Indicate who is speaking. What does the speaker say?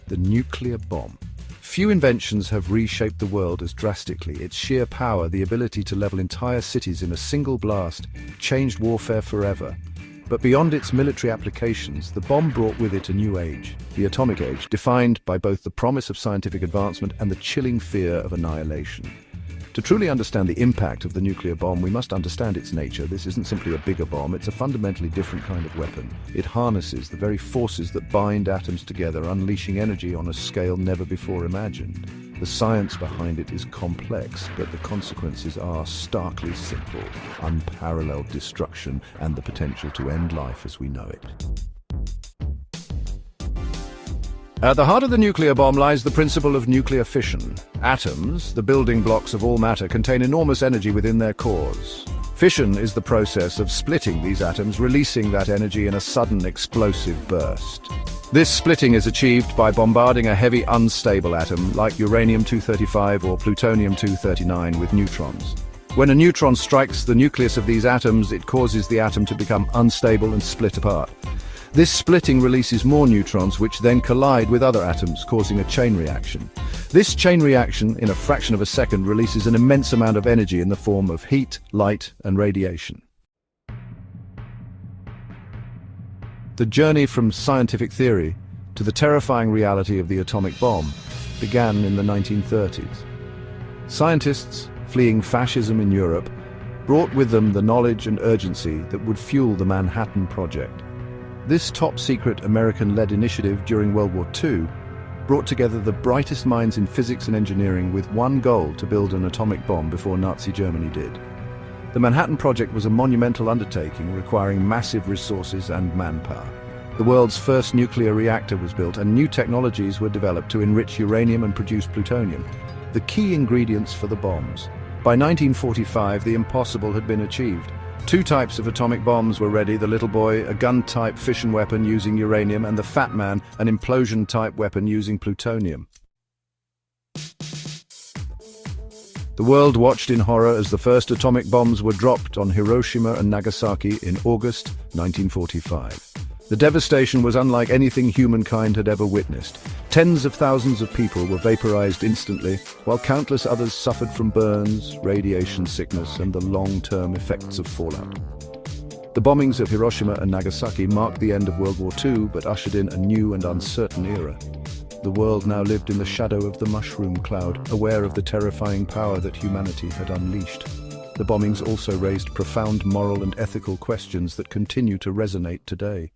Speaker 1: The nuclear bomb. Few inventions have reshaped the world as drastically. Its sheer power, the ability to level entire cities in a single blast, changed warfare forever. But beyond its military applications, the bomb brought with it a new age, the atomic age, defined by both the promise of scientific advancement and the chilling fear of annihilation. To truly understand the impact of the nuclear bomb, we must understand its nature. This isn't simply a bigger bomb, it's a fundamentally different kind of weapon. It harnesses the very forces that bind atoms together, unleashing energy on a scale never before imagined. The science behind it is complex, but the consequences are starkly simple: unparalleled destruction and the potential to end life as we know it. At the heart of the nuclear bomb lies the principle of nuclear fission. Atoms, the building blocks of all matter, contain enormous energy within their cores. Fission is the process of splitting these atoms, releasing that energy in a sudden explosive burst. This splitting is achieved by bombarding a heavy, unstable atom like uranium-235 or plutonium-239 with neutrons. When a neutron strikes the nucleus of these atoms, it causes the atom to become unstable and split apart. This splitting releases more neutrons, which then collide with other atoms, causing a chain reaction. This chain reaction, in a fraction of a second, releases an immense amount of energy in the form of heat, light, and radiation. The journey from scientific theory to the terrifying reality of the atomic bomb began in the 1930s. Scientists, fleeing fascism in Europe, brought with them the knowledge and urgency that would fuel the Manhattan Project. This top-secret American-led initiative during World War II brought together the brightest minds in physics and engineering with one goal: to build an atomic bomb before Nazi Germany did. The Manhattan Project was a monumental undertaking requiring massive resources and manpower. The world's first nuclear reactor was built, and new technologies were developed to enrich uranium and produce plutonium, the key ingredients for the bombs. By 1945, the impossible had been achieved. Two types of atomic bombs were ready: the Little Boy, a gun-type fission weapon using uranium, and the Fat Man, an implosion-type weapon using plutonium. The world watched in horror as the first atomic bombs were dropped on Hiroshima and Nagasaki in August 1945. The devastation was unlike anything humankind had ever witnessed. Tens of thousands of people were vaporized instantly, while countless others suffered from burns, radiation sickness, and the long-term effects of fallout. The bombings of Hiroshima and Nagasaki marked the end of World War II, but ushered in a new and uncertain era. The world now lived in the shadow of the mushroom cloud, aware of the terrifying power that humanity had unleashed. The bombings also raised profound moral and ethical questions that continue to resonate today.